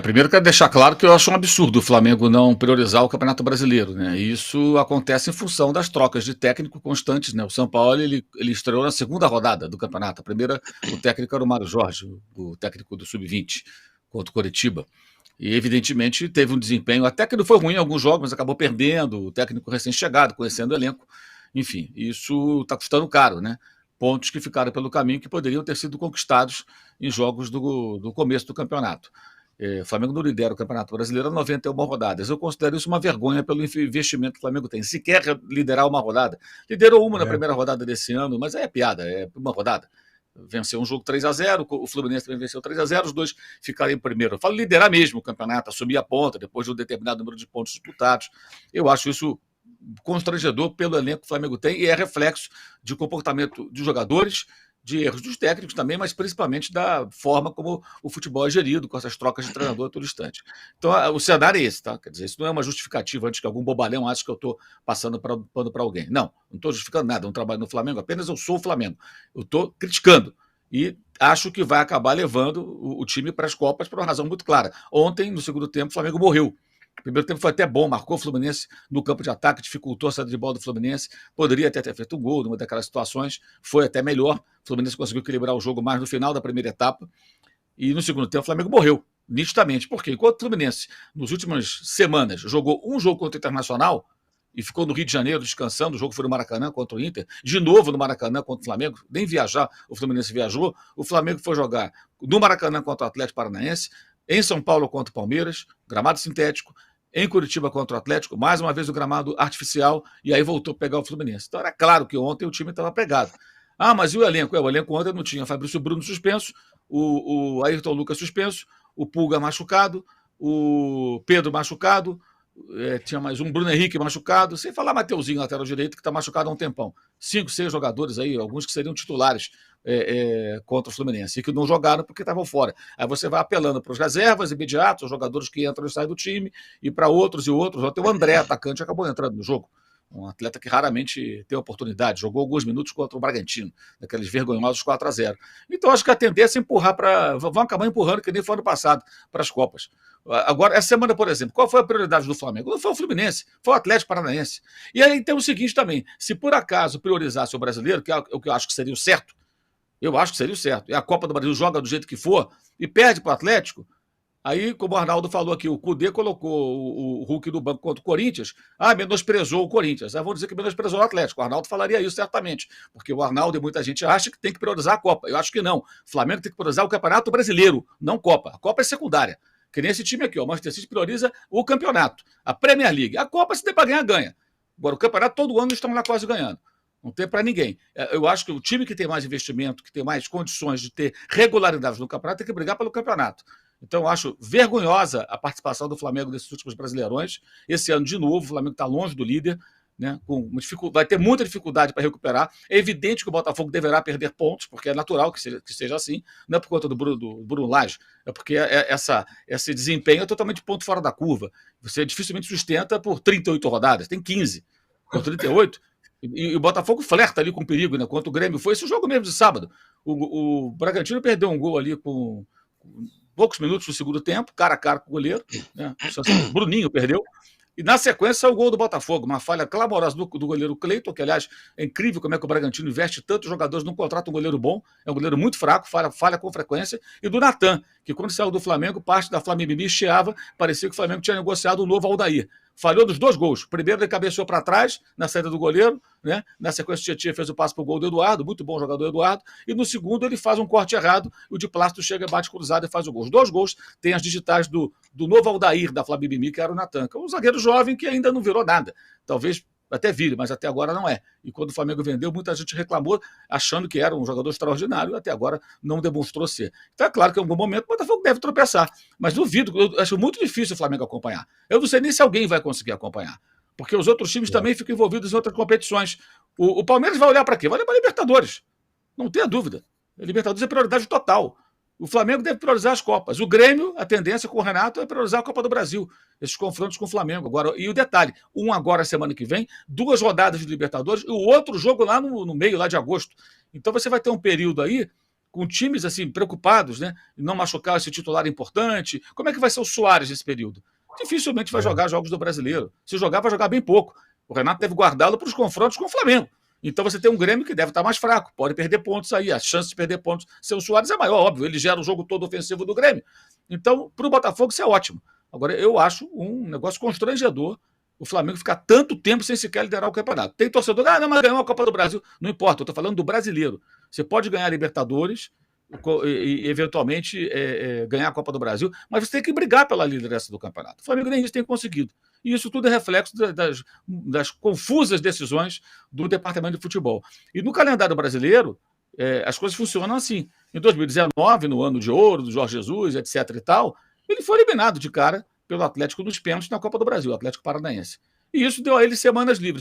Primeiro quero deixar claro que eu acho um absurdo o Flamengo não priorizar o Campeonato Brasileiro, né? E isso acontece em função das trocas de técnico constantes, né? O São Paulo ele estreou na segunda rodada do campeonato. A primeira, o técnico era o Mário Jorge, o técnico do Sub-20, contra o Coritiba. E evidentemente teve um desempenho, até que não foi ruim em alguns jogos, mas acabou perdendo, o técnico recém-chegado, conhecendo o elenco. Enfim, isso está custando caro, né? Pontos que ficaram pelo caminho que poderiam ter sido conquistados em jogos do começo do campeonato. O Flamengo não lidera o Campeonato Brasileiro há 91 rodadas. Eu considero isso uma vergonha pelo investimento que o Flamengo tem. Se quer liderar uma rodada, liderou uma na É, primeira rodada desse ano, mas é piada, é uma rodada. Venceu um jogo 3-0, o Fluminense também venceu 3-0, os dois ficaram em primeiro. Eu falo liderar mesmo o campeonato, assumir a ponta depois de um determinado número de pontos disputados. Eu acho isso constrangedor pelo elenco que o Flamengo tem e é reflexo de comportamento de jogadores, de erros dos técnicos também, mas principalmente da forma como o futebol é gerido, com essas trocas de treinador a todo instante. Então, o cenário é esse, tá? Quer dizer, isso não é uma justificativa antes que algum bobalhão ache que eu estou passando pano para alguém. Não estou justificando nada, eu não trabalho no Flamengo, apenas eu sou o Flamengo. Eu estou criticando. E acho que vai acabar levando o time para as Copas por uma razão muito clara. Ontem, no segundo tempo, o Flamengo morreu. O primeiro tempo foi até bom, marcou o Fluminense no campo de ataque, dificultou a saída de bola do Fluminense, poderia até ter feito um gol numa daquelas situações, foi até melhor. O Fluminense conseguiu equilibrar o jogo mais no final da primeira etapa, e no segundo tempo o Flamengo morreu, nitidamente. Por quê? Enquanto o Fluminense, nas últimas semanas, jogou um jogo contra o Internacional e ficou no Rio de Janeiro descansando, o jogo foi no Maracanã contra o Inter, de novo no Maracanã contra o Flamengo, nem viajar, o Fluminense viajou, o Flamengo foi jogar no Maracanã contra o Atlético Paranaense, em São Paulo contra o Palmeiras, gramado sintético, em Curitiba contra o Atlético, mais uma vez o gramado artificial, e aí voltou a pegar o Fluminense. Então era claro que ontem o time estava pegado. Ah, mas e o elenco? O elenco ontem não tinha Fabrício Bruno suspenso, o Ayrton Lucas suspenso, o Pulga machucado, o Pedro machucado, tinha mais um Bruno Henrique machucado, sem falar Mateuzinho, lateral direito, que está machucado há um tempão. 5, 6 jogadores aí, alguns que seriam titulares contra o Fluminense, e que não jogaram porque estavam fora. Aí você vai apelando para os reservas imediatos, os jogadores que entram e saem do time, e para outros e outros. Até o André, atacante, acabou entrando no jogo. Um atleta que raramente tem oportunidade, jogou alguns minutos contra o Bragantino, daqueles vergonhosos 4-0. Então, acho que a tendência é empurrar para. Vão acabar empurrando, que nem foi ano passado, para as Copas. Agora, essa semana, por exemplo, qual foi a prioridade do Flamengo? Não foi o Fluminense, foi o Atlético Paranaense. E aí tem o seguinte também: se por acaso priorizasse o brasileiro, que é o que eu acho que seria o certo, eu acho que seria o certo, e a Copa do Brasil joga do jeito que for e perde para o Atlético. Aí, como o Arnaldo falou aqui, o Cudê colocou o Hulk no banco contra o Corinthians, menosprezou o Corinthians. Aí vão dizer que menosprezou o Atlético. O Arnaldo falaria isso certamente, porque o Arnaldo e muita gente acha que tem que priorizar a Copa. Eu acho que não. O Flamengo tem que priorizar o Campeonato Brasileiro, não Copa. A Copa é secundária. Que nem esse time aqui, ó. O Manchester City prioriza o campeonato, a Premier League. A Copa, se tem para ganhar, ganha. Agora, o campeonato, todo ano estão lá quase ganhando. Não tem para ninguém. Eu acho que o time que tem mais investimento, que tem mais condições de ter regularidade no campeonato, tem que brigar pelo campeonato. Então, eu acho vergonhosa a participação do Flamengo nesses últimos Brasileirões. Esse ano, de novo, o Flamengo está longe do líder, né, vai ter muita dificuldade para recuperar. É evidente que o Botafogo deverá perder pontos, porque é natural que seja assim, não é por conta do Bruno Lage, é porque esse desempenho é totalmente ponto fora da curva. Você dificilmente sustenta por 38 rodadas, tem 15. Por 38, e o Botafogo flerta ali com perigo, né? Quanto o Grêmio foi. Esse jogo mesmo de sábado. O Bragantino perdeu um gol ali com poucos minutos do segundo tempo, cara a cara com o goleiro. Né? O Bruninho perdeu. E na sequência, o gol do Botafogo, uma falha clamorosa do goleiro Cleiton, que, aliás, é incrível como é que o Bragantino investe tantos jogadores, não contrata um goleiro bom, é um goleiro muito fraco, falha com frequência, e do Natan, que quando saiu do Flamengo, parte da Flamengo chiava, parecia que o Flamengo tinha negociado um novo Aldair. Falhou dos dois gols. Primeiro ele cabeceou para trás, na saída do goleiro, né? Na sequência o Tietchan fez o passe para o gol do Eduardo, muito bom jogador Eduardo, e no segundo ele faz um corte errado, o de Plácido chega, bate cruzado e faz o gol. Os dois gols têm as digitais do novo Aldair da Flamengo, que era o Natan, um zagueiro jovem que ainda não virou nada. Talvez até vire, mas até agora não é. E quando o Flamengo vendeu, muita gente reclamou, achando que era um jogador extraordinário, e até agora não demonstrou ser. Então é claro que em algum momento o Botafogo deve tropeçar, mas duvido, eu acho muito difícil o Flamengo acompanhar. Eu não sei nem se alguém vai conseguir acompanhar, porque os outros times também ficam envolvidos em outras competições. O Palmeiras vai olhar para quê? Vai olhar para a Libertadores, não tenha dúvida. A Libertadores é prioridade total. O Flamengo deve priorizar as Copas. O Grêmio, a tendência com o Renato é priorizar a Copa do Brasil. Esses confrontos com o Flamengo. Agora, e o detalhe, um agora semana que vem, 2 rodadas de Libertadores e o outro jogo lá no meio, lá de agosto. Então você vai ter um período aí com times assim preocupados, né, em não machucar esse titular importante. Como é que vai ser o Suárez nesse período? Dificilmente vai jogar jogos do Brasileiro. Se jogar, vai jogar bem pouco. O Renato deve guardá-lo para os confrontos com o Flamengo. Então você tem um Grêmio que deve estar mais fraco, pode perder pontos aí. A chance de perder pontos sem o Suárez é maior, óbvio. Ele gera o jogo todo ofensivo do Grêmio. Então, para o Botafogo, isso é ótimo. Agora, eu acho um negócio constrangedor o Flamengo ficar tanto tempo sem sequer liderar o campeonato. Tem torcedor, não, mas ganhou a Copa do Brasil. Não importa, eu estou falando do brasileiro. Você pode ganhar a Libertadores e eventualmente ganhar a Copa do Brasil, mas você tem que brigar pela liderança do campeonato. O Flamengo nem isso tem conseguido. E isso tudo é reflexo das confusas decisões do departamento de futebol. E no calendário brasileiro, as coisas funcionam assim. Em 2019, no ano de ouro do Jorge Jesus, etc. e tal, ele foi eliminado de cara pelo Atlético nos pênaltis na Copa do Brasil, o Atlético Paranaense. E isso deu a ele semanas livres.